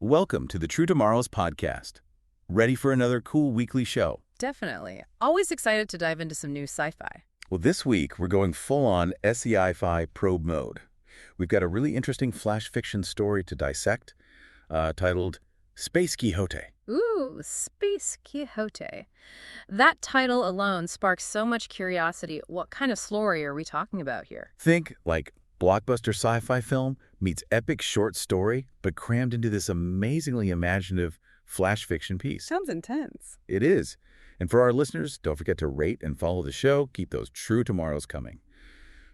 Welcome to the True Tomorrows podcast. Ready for another cool weekly show? Definitely. Always excited to dive into some new sci-fi. Well, this week we're going full-on SCI-Fi probe mode. We've got a really interesting flash fiction story to dissect, titled Space Quixote. Ooh, Space Quixote. That title alone sparks so much curiosity. What kind of story are we talking about here? Think like blockbuster sci-fi film meets epic short story, but crammed into this amazingly imaginative flash fiction piece. Sounds intense. It is. And for our listeners, don't forget to rate and follow the show. Keep those True Tomorrows coming.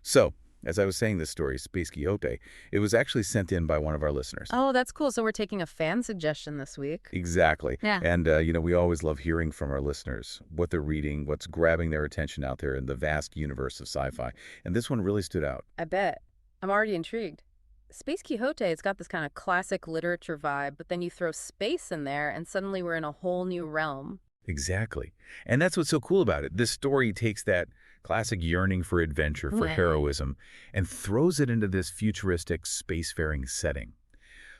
So, as I was saying this story, Space Quixote, it was actually sent in by one of our listeners. Oh, that's cool. So we're taking a fan suggestion this week. Exactly. Yeah. And, we always love hearing from our listeners, what they're reading, what's grabbing their attention out there in the vast universe of sci-fi. And this one really stood out. I bet. I'm already intrigued. Space Quixote, it's got this kind of classic literature vibe, but then you throw space in there and suddenly we're in a whole new realm. Exactly. And that's what's so cool about it. This story takes that classic yearning for adventure, for heroism, and throws it into this futuristic spacefaring setting.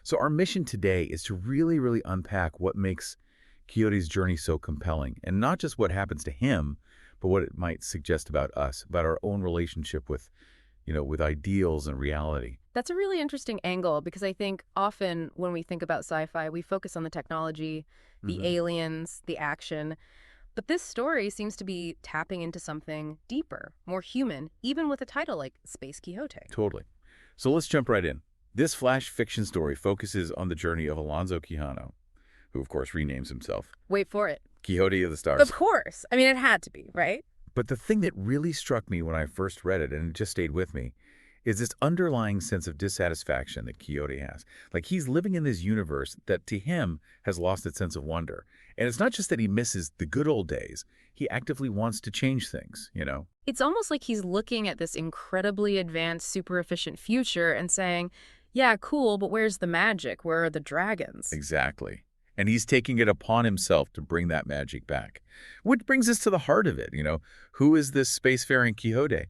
So our mission today is to really unpack what makes Quixote's journey so compelling, and not just what happens to him, but what it might suggest about us, about our own relationship with ideals and reality. That's a really interesting angle because I think often when we think about sci-fi, we focus on the technology, the aliens, the action. But this story seems to be tapping into something deeper, more human, even with a title like Space Quixote. Totally. So let's jump right in. This flash fiction story focuses on the journey of Alonso Quixano, who of course renames himself Wait for it. Quixote of the Stars. Of course. I mean, it had to be, right? But the thing that really struck me when I first read it, and it just stayed with me, is this underlying sense of dissatisfaction that Quixote has. Like he's living in this universe that to him has lost its sense of wonder. And it's not just that he misses the good old days. He actively wants to change things, It's almost like he's looking at this incredibly advanced, super efficient future and saying, yeah, cool, but where's the magic? Where are the dragons? Exactly. And he's taking it upon himself to bring that magic back. Which brings us to the heart of it, Who is this spacefaring Quixote?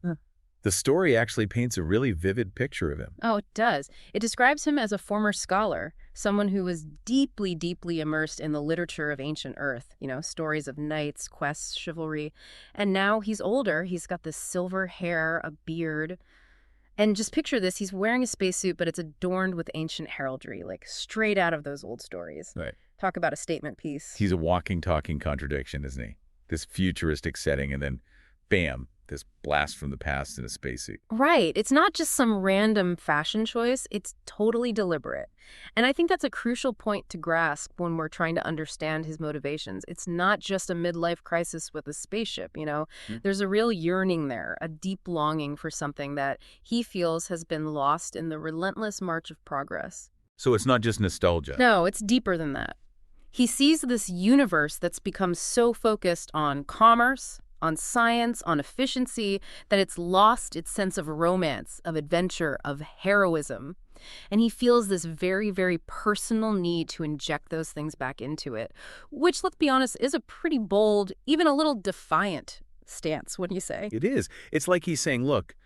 The story actually paints a really vivid picture of him. Oh, it does. It describes him as a former scholar, someone who was deeply immersed in the literature of ancient Earth, stories of knights, quests, chivalry. And now he's older. He's got this silver hair, a beard. And just picture this, he's wearing a spacesuit, but it's adorned with ancient heraldry, like straight out of those old stories. Right. Talk about a statement piece. He's a walking, talking contradiction, isn't he? This futuristic setting, and then, bam, this blast from the past in a spacesuit. Right. It's not just some random fashion choice. It's totally deliberate. And I think that's a crucial point to grasp when we're trying to understand his motivations. It's not just a midlife crisis with a spaceship, There's a real yearning there, a deep longing for something that he feels has been lost in the relentless march of progress. So it's not just nostalgia. No, it's deeper than that. He sees this universe that's become so focused on commerce, on science, on efficiency, that it's lost its sense of romance, of adventure, of heroism. And he feels this very personal need to inject those things back into it, which, let's be honest, is a pretty bold, even a little defiant stance, wouldn't you say? It is. It's like he's saying, look,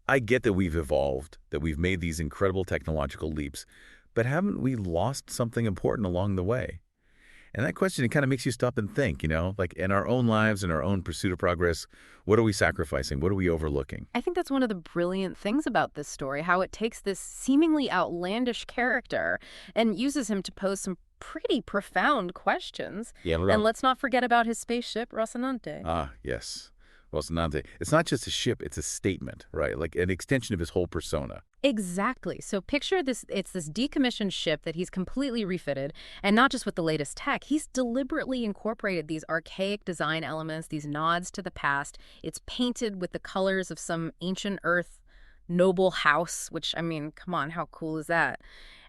I get that we've evolved, that we've made these incredible technological leaps, but haven't we lost something important along the way? And that question, it kind of makes you stop and think, like in our own lives, in our own pursuit of progress, what are we sacrificing? What are we overlooking? I think that's one of the brilliant things about this story, how it takes this seemingly outlandish character and uses him to pose some pretty profound questions. Yeah, and let's not forget about his spaceship, Rocinante. Ah, yes. Rocinante. It's not just a ship, it's a statement, right? Like an extension of his whole persona. Exactly. So picture this, it's this decommissioned ship that he's completely refitted, and not just with the latest tech. He's deliberately incorporated these archaic design elements, these nods to the past. It's painted with the colors of some ancient Earth noble house, which, I mean, come on, how cool is that?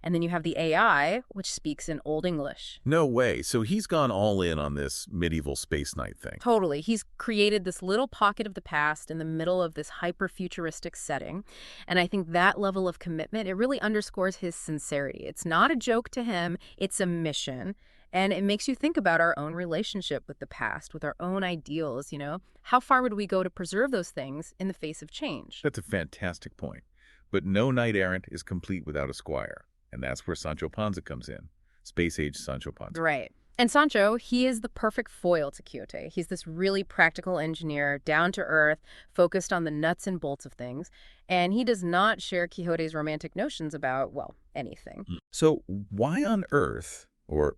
And then you have the AI, which speaks in Old English. No way. So he's gone all in on this medieval space knight thing. Totally. He's created this little pocket of the past in the middle of this hyper-futuristic setting. And I think that level of commitment, it really underscores his sincerity. It's not a joke to him. It's a mission. And it makes you think about our own relationship with the past, with our own ideals, How far would we go to preserve those things in the face of change? That's a fantastic point. But no knight errant is complete without a squire. And that's where Sancho Panza comes in. space-age Sancho Panza. Right. And Sancho, he is the perfect foil to Quixote. He's this really practical engineer, down to earth, focused on the nuts and bolts of things. And he does not share Quixote's romantic notions about, well, anything. So why on Earth, or,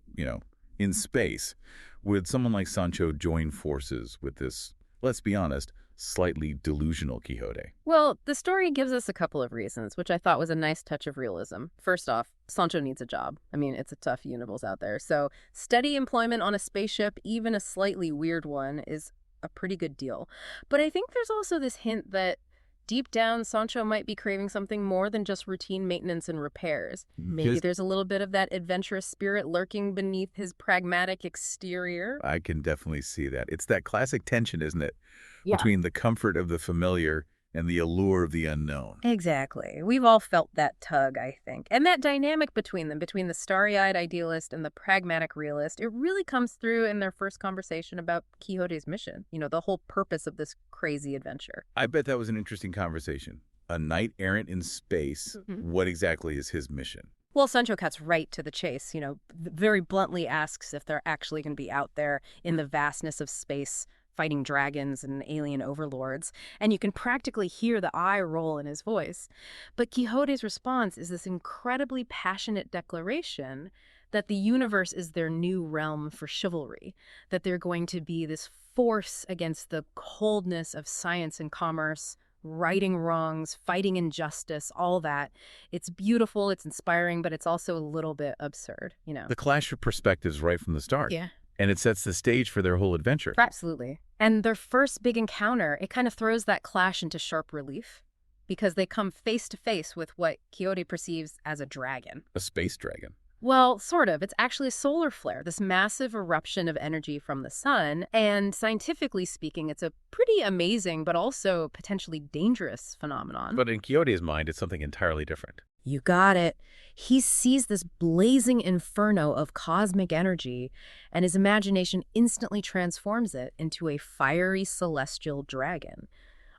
in space, would someone like Sancho join forces with this, let's be honest, slightly delusional Quixote? Well, the story gives us a couple of reasons, which I thought was a nice touch of realism. First off, Sancho needs a job. I mean, it's a tough universe out there. So steady employment on a spaceship, even a slightly weird one, is a pretty good deal. But I think there's also this hint that deep down, Sancho might be craving something more than just routine maintenance and repairs. Maybe there's a little bit of that adventurous spirit lurking beneath his pragmatic exterior. I can definitely see that. It's that classic tension, isn't it? Yeah. Between the comfort of the familiar and the allure of the unknown. Exactly. We've all felt that tug, I think. And that dynamic between them, between the starry-eyed idealist and the pragmatic realist, it really comes through in their first conversation about Quixote's mission, the whole purpose of this crazy adventure. I bet that was an interesting conversation. A knight errant in space, What exactly is his mission? Well, Sancho cuts right to the chase, very bluntly asks if they're actually going to be out there in the vastness of space, fighting dragons and alien overlords, and you can practically hear the eye roll in his voice. But Quixote's response is this incredibly passionate declaration that the universe is their new realm for chivalry, that they're going to be this force against the coldness of science and commerce, righting wrongs, fighting injustice, all that. It's beautiful, it's inspiring, but it's also a little bit absurd, The clash of perspectives right from the start. Yeah. And it sets the stage for their whole adventure. Absolutely. And their first big encounter, it kind of throws that clash into sharp relief because they come face to face with what Quixote perceives as a dragon. A space dragon. Well, sort of. It's actually a solar flare, this massive eruption of energy from the sun. And scientifically speaking, it's a pretty amazing but also potentially dangerous phenomenon. But in Quixote's mind, it's something entirely different. You got it. He sees this blazing inferno of cosmic energy, and his imagination instantly transforms it into a fiery celestial dragon.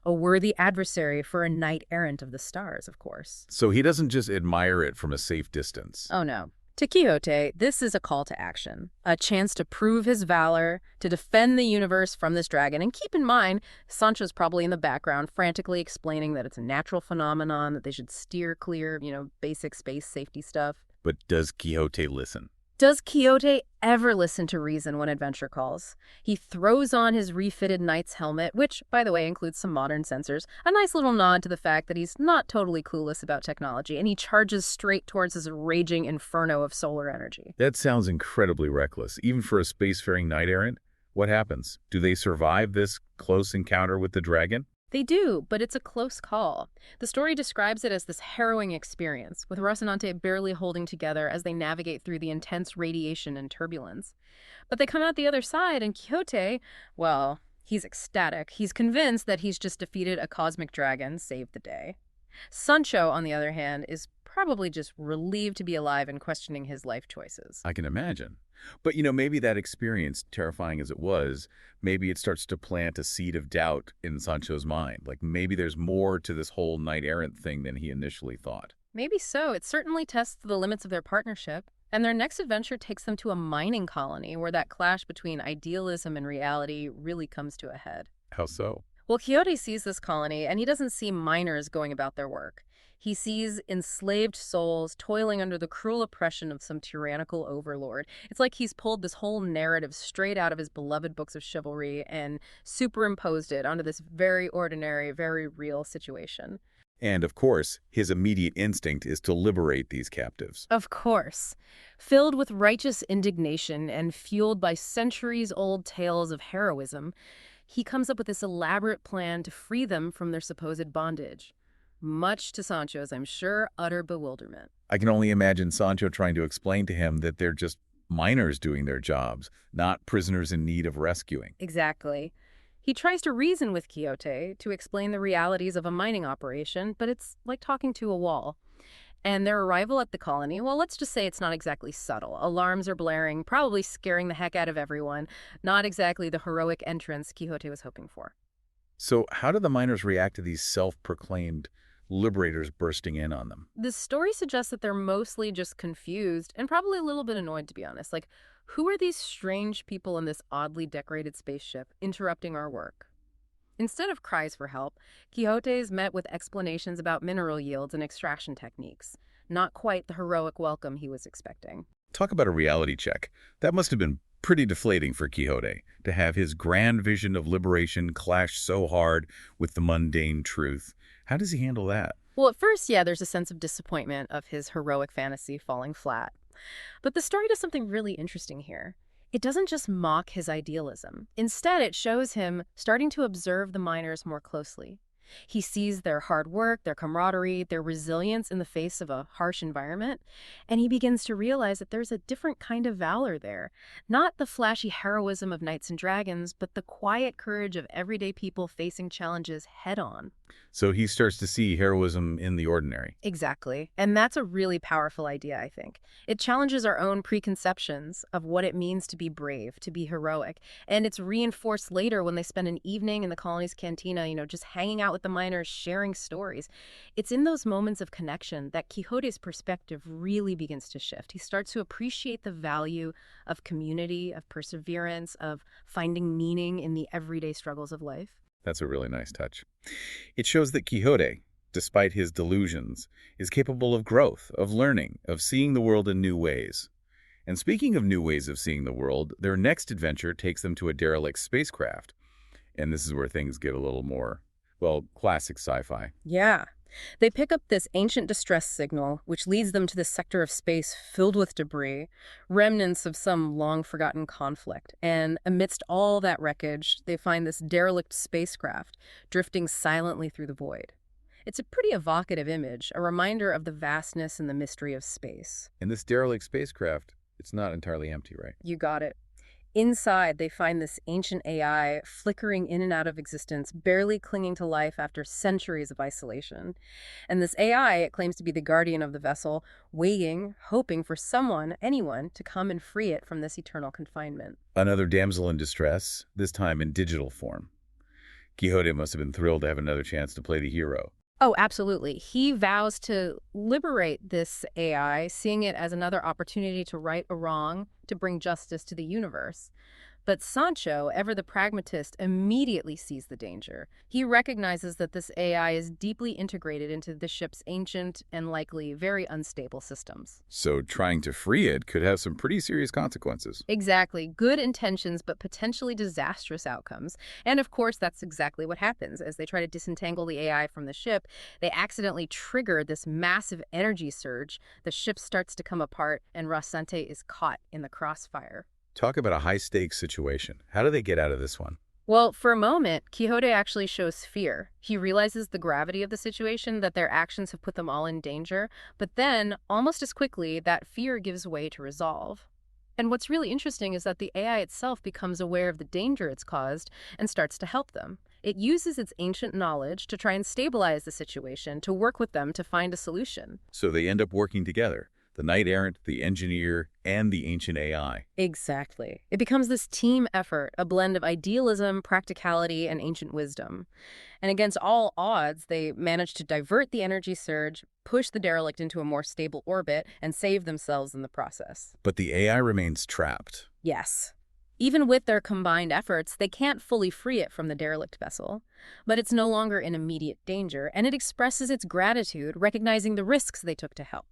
A worthy adversary for a knight errant of the stars, of course. So he doesn't just admire it from a safe distance. Oh, no. To Quixote, this is a call to action, a chance to prove his valor, to defend the universe from this dragon. And keep in mind, Sancho's probably in the background, frantically explaining that it's a natural phenomenon, that they should steer clear, basic space safety stuff. But does Quixote listen? Does Quixote ever listen to reason when adventure calls? He throws on his refitted knight's helmet, which, by the way, includes some modern sensors, a nice little nod to the fact that he's not totally clueless about technology, and he charges straight towards his raging inferno of solar energy. That sounds incredibly reckless, even for a spacefaring knight errant. What happens? Do they survive this close encounter with the dragon? They do, but it's a close call. The story describes it as this harrowing experience, with Rocinante barely holding together as they navigate through the intense radiation and turbulence. But they come out the other side, and Quixote, well, he's ecstatic. He's convinced that he's just defeated a cosmic dragon, saved the day. Sancho, on the other hand, is probably just relieved to be alive and questioning his life choices. I can imagine. But, maybe that experience, terrifying as it was, maybe it starts to plant a seed of doubt in Sancho's mind. Like maybe there's more to this whole knight-errant thing than he initially thought. Maybe so. It certainly tests the limits of their partnership. And their next adventure takes them to a mining colony where that clash between idealism and reality really comes to a head. How so? Well, Quixote sees this colony, and he doesn't see miners going about their work. He sees enslaved souls toiling under the cruel oppression of some tyrannical overlord. It's like he's pulled this whole narrative straight out of his beloved books of chivalry and superimposed it onto this very ordinary, very real situation. And, of course, his immediate instinct is to liberate these captives. Of course. Filled with righteous indignation and fueled by centuries-old tales of heroism, he comes up with this elaborate plan to free them from their supposed bondage. Much to Sancho's, I'm sure, utter bewilderment. I can only imagine Sancho trying to explain to him that they're just miners doing their jobs, not prisoners in need of rescuing. Exactly. He tries to reason with Quixote to explain the realities of a mining operation, but it's like talking to a wall. And their arrival at the colony, well, let's just say it's not exactly subtle. Alarms are blaring, probably scaring the heck out of everyone. Not exactly the heroic entrance Quixote was hoping for. So how do the miners react to these self-proclaimed liberators bursting in on them. The story suggests that they're mostly just confused and probably a little bit annoyed, to be honest. Like, who are these strange people in this oddly decorated spaceship interrupting our work? Instead of cries for help, Quixote is met with explanations about mineral yields and extraction techniques. Not quite the heroic welcome he was expecting. Talk about a reality check. That must have been pretty deflating for Quixote, to have his grand vision of liberation clash so hard with the mundane truth. How does he handle that? Well, at first, yeah, there's a sense of disappointment of his heroic fantasy falling flat. But the story does something really interesting here. It doesn't just mock his idealism. Instead, it shows him starting to observe the miners more closely. He sees their hard work, their camaraderie, their resilience in the face of a harsh environment, and he begins to realize that there's a different kind of valor there. Not the flashy heroism of knights and dragons, but the quiet courage of everyday people facing challenges head-on. So he starts to see heroism in the ordinary. Exactly. And that's a really powerful idea, I think. It challenges our own preconceptions of what it means to be brave, to be heroic. And it's reinforced later when they spend an evening in the colony's cantina, just hanging out with the miners, sharing stories. It's in those moments of connection that Quixote's perspective really begins to shift. He starts to appreciate the value of community, of perseverance, of finding meaning in the everyday struggles of life. That's a really nice touch. It shows that Quixote, despite his delusions, is capable of growth, of learning, of seeing the world in new ways. And speaking of new ways of seeing the world, their next adventure takes them to a derelict spacecraft. And this is where things get a little more, well, classic sci-fi. Yeah. They pick up this ancient distress signal, which leads them to this sector of space filled with debris, remnants of some long-forgotten conflict. And amidst all that wreckage, they find this derelict spacecraft drifting silently through the void. It's a pretty evocative image, a reminder of the vastness and the mystery of space. And this derelict spacecraft, it's not entirely empty, right? You got it. Inside, they find this ancient AI flickering in and out of existence, barely clinging to life after centuries of isolation. And this AI, it claims to be the guardian of the vessel, waiting, hoping for someone, anyone, to come and free it from this eternal confinement. Another damsel in distress, this time in digital form. Quixote must have been thrilled to have another chance to play the hero. Oh, absolutely. He vows to liberate this AI, seeing it as another opportunity to right a wrong, to bring justice to the universe. But Sancho, ever the pragmatist, immediately sees the danger. He recognizes that this AI is deeply integrated into the ship's ancient and likely very unstable systems. So trying to free it could have some pretty serious consequences. Exactly. Good intentions, but potentially disastrous outcomes. And of course, that's exactly what happens. As they try to disentangle the AI from the ship, they accidentally trigger this massive energy surge. The ship starts to come apart, and Rocinante is caught in the crossfire. Talk about a high-stakes situation. How do they get out of this one? Well, for a moment, Quixote actually shows fear. He realizes the gravity of the situation, that their actions have put them all in danger. But then, almost as quickly, that fear gives way to resolve. And what's really interesting is that the AI itself becomes aware of the danger it's caused and starts to help them. It uses its ancient knowledge to try and stabilize the situation, to work with them to find a solution. So they end up working together. The knight-errant, the engineer, and the ancient AI. Exactly. It becomes this team effort, a blend of idealism, practicality, and ancient wisdom. And against all odds, they manage to divert the energy surge, push the derelict into a more stable orbit, and save themselves in the process. But the AI remains trapped. Yes. Even with their combined efforts, they can't fully free it from the derelict vessel. But it's no longer in immediate danger, and it expresses its gratitude, recognizing the risks they took to help.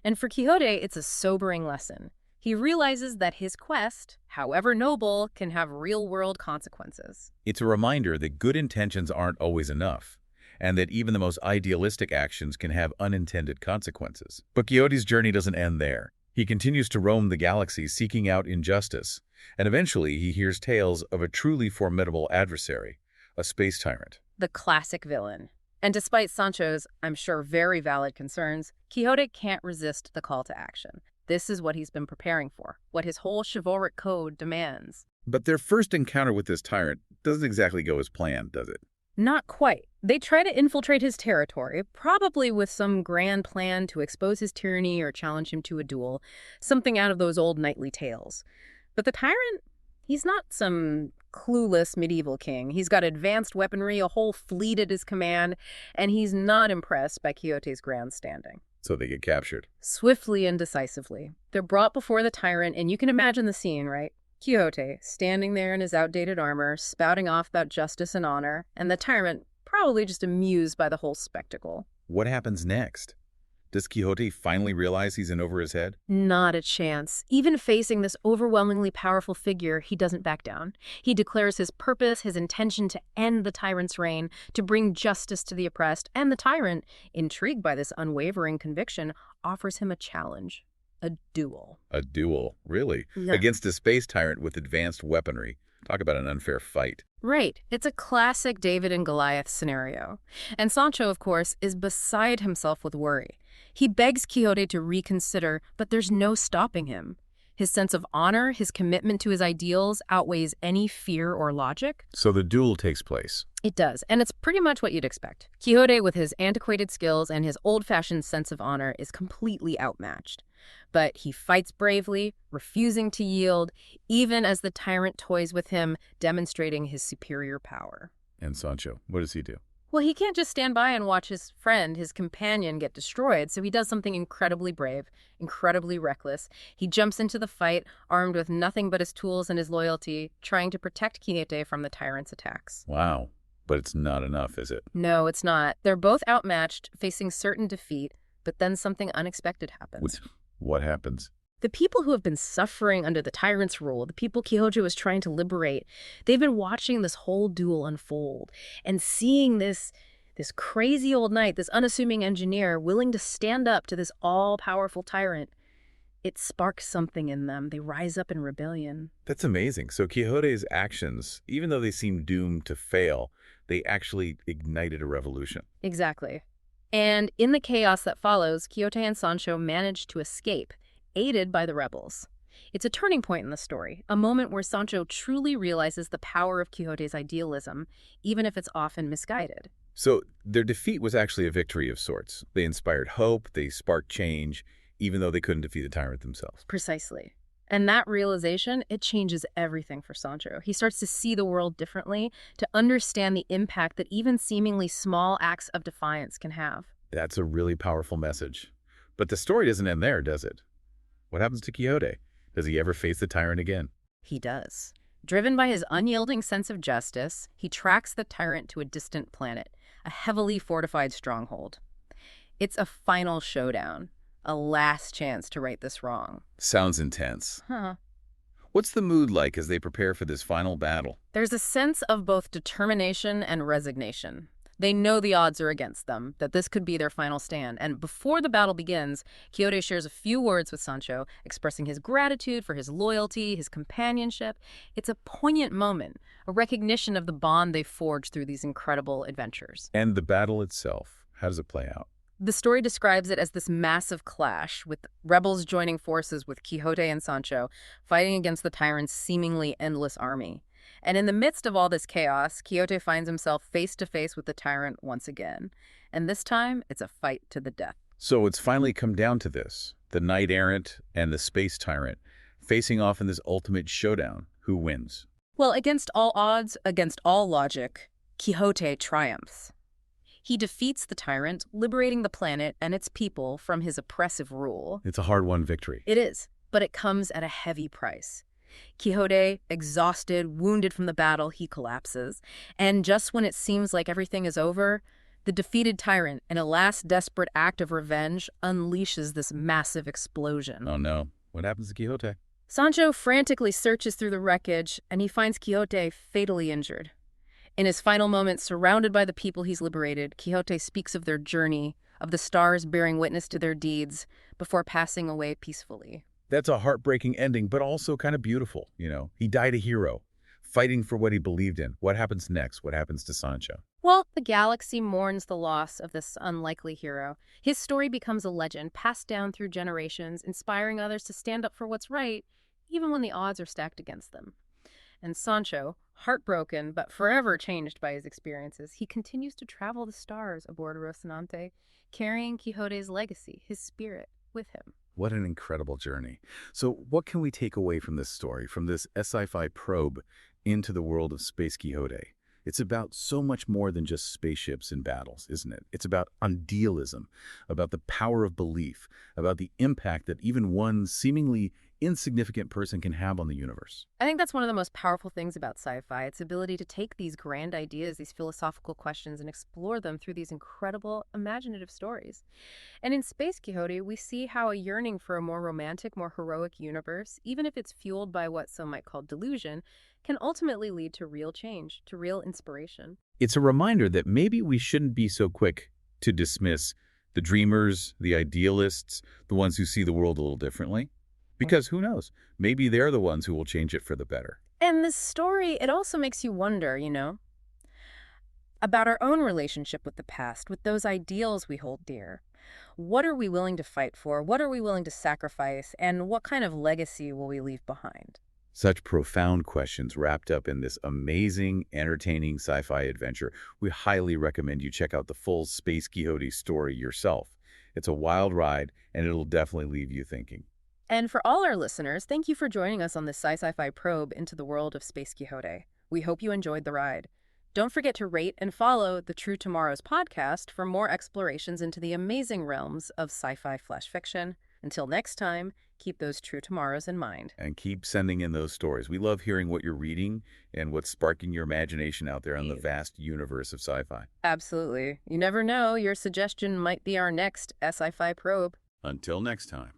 And for Quixote, it's a sobering lesson. He realizes that his quest, however noble, can have real-world consequences. It's a reminder that good intentions aren't always enough, and that even the most idealistic actions can have unintended consequences. But Quixote's journey doesn't end there. He continues to roam the galaxy seeking out injustice, and eventually he hears tales of a truly formidable adversary, a space tyrant. The classic villain. And despite Sancho's, I'm sure, very valid concerns, Quixote can't resist the call to action. This is what he's been preparing for, what his whole chivalric code demands. But their first encounter with this tyrant doesn't exactly go as planned, does it? Not quite. They try to infiltrate his territory, probably with some grand plan to expose his tyranny or challenge him to a duel, something out of those old knightly tales. But the tyrant, he's not some clueless medieval king. He's got advanced weaponry, a whole fleet at his command, and he's not impressed by Quixote's grandstanding. So they get captured. Swiftly and decisively, they're brought before the tyrant, and you can imagine the scene, right? Quixote, standing there in his outdated armor, spouting off about justice and honor, and the tyrant probably just amused by the whole spectacle. What happens next? Does Quixote finally realize he's in over his head? Not a chance. Even facing this overwhelmingly powerful figure, he doesn't back down. He declares his purpose, his intention to end the tyrant's reign, to bring justice to the oppressed, and the tyrant, intrigued by this unwavering conviction, offers him a challenge. A duel. A duel, really? Yeah. Against a space tyrant with advanced weaponry. Talk about an unfair fight. Right. It's a classic David and Goliath scenario. And Sancho, of course, is beside himself with worry. He begs Quixote to reconsider, but there's no stopping him. His sense of honor, his commitment to his ideals outweighs any fear or logic. So the duel takes place. It does, and it's pretty much what you'd expect. Quixote, with his antiquated skills and his old-fashioned sense of honor, is completely outmatched. But he fights bravely, refusing to yield, even as the tyrant toys with him, demonstrating his superior power. And Sancho, what does he do? Well, he can't just stand by and watch his friend, his companion, get destroyed, so he does something incredibly brave, incredibly reckless. He jumps into the fight, armed with nothing but his tools and his loyalty, trying to protect Quixote from the tyrant's attacks. Wow. But it's not enough, is it? No, it's not. They're both outmatched, facing certain defeat, but then something unexpected happens. What happens? The people who have been suffering under the tyrant's rule, the people Quixote was trying to liberate, they've been watching this whole duel unfold and seeing this crazy old knight, this unassuming engineer, willing to stand up to this all-powerful tyrant. It sparks something in them. They rise up in rebellion. That's amazing. So Quixote's actions, even though they seem doomed to fail, they actually ignited a revolution. Exactly. And in the chaos that follows, Quixote and Sancho manage to escape, aided by the rebels. It's a turning point in the story, a moment where Sancho truly realizes the power of Quixote's idealism, even if it's often misguided. So their defeat was actually a victory of sorts. They inspired hope, they sparked change, even though they couldn't defeat the tyrant themselves. Precisely. And that realization, it changes everything for Sancho. He starts to see the world differently, to understand the impact that even seemingly small acts of defiance can have. That's a really powerful message. But the story doesn't end there, does it? What happens to Quixote? Does he ever face the tyrant again? He does. Driven by his unyielding sense of justice, he tracks the tyrant to a distant planet, a heavily fortified stronghold. It's a final showdown, a last chance to right this wrong. Sounds intense. Huh. What's the mood like as they prepare for this final battle? There's a sense of both determination and resignation. They know the odds are against them, that this could be their final stand. And before the battle begins, Quixote shares a few words with Sancho, expressing his gratitude for his loyalty, his companionship. It's a poignant moment, a recognition of the bond they forged through these incredible adventures. And the battle itself, how does it play out? The story describes it as this massive clash, with rebels joining forces with Quixote and Sancho, fighting against the tyrant's seemingly endless army. And in the midst of all this chaos, Quixote finds himself face to face with the tyrant once again. And this time, it's a fight to the death. So it's finally come down to this, the knight-errant and the space tyrant, facing off in this ultimate showdown. Who wins? Well, against all odds, against all logic, Quixote triumphs. He defeats the tyrant, liberating the planet and its people from his oppressive rule. It's a hard-won victory. It is, but it comes at a heavy price. Quixote, exhausted, wounded from the battle, he collapses. And just when it seems like everything is over, the defeated tyrant, in a last desperate act of revenge, unleashes this massive explosion. Oh no. What happens to Quixote? Sancho frantically searches through the wreckage, and he finds Quixote fatally injured. In his final moments, surrounded by the people he's liberated, Quixote speaks of their journey, of the stars bearing witness to their deeds, before passing away peacefully. That's a heartbreaking ending, but also kind of beautiful, you know. He died a hero, fighting for what he believed in. What happens next? What happens to Sancho? Well, the galaxy mourns the loss of this unlikely hero. His story becomes a legend, passed down through generations, inspiring others to stand up for what's right, even when the odds are stacked against them. And Sancho, heartbroken but forever changed by his experiences, he continues to travel the stars aboard Rocinante, carrying Quixote's legacy, his spirit, with him. What an incredible journey. So what can we take away from this story, from this sci-fi probe into the world of Space Quixote. It's about so much more than just spaceships and battles, isn't it? It's about idealism, about the power of belief, about the impact that even one seemingly insignificant person can have on the universe. I think that's one of the most powerful things about sci-fi, its ability to take these grand ideas, these philosophical questions, and explore them through these incredible, imaginative stories. And in Space Quixote, we see how a yearning for a more romantic, more heroic universe, even if it's fueled by what some might call delusion, can ultimately lead to real change, to real inspiration. It's a reminder that maybe we shouldn't be so quick to dismiss the dreamers, the idealists, the ones who see the world a little differently. Because who knows? Maybe they're the ones who will change it for the better. And this story, it also makes you wonder, about our own relationship with the past, with those ideals we hold dear. What are we willing to fight for? What are we willing to sacrifice? And what kind of legacy will we leave behind? Such profound questions wrapped up in this amazing, entertaining sci-fi adventure. We highly recommend you check out the full Space Quixote story yourself. It's a wild ride, and it'll definitely leave you thinking. And for all our listeners, thank you for joining us on this sci-fi probe into the world of Space Quixote. We hope you enjoyed the ride. Don't forget to rate and follow the True Tomorrows podcast for more explorations into the amazing realms of sci-fi flash fiction. Until next time, keep those true tomorrows in mind. And keep sending in those stories. We love hearing what you're reading and what's sparking your imagination out there in the vast universe of sci-fi. Absolutely. You never know, your suggestion might be our next sci-fi probe. Until next time.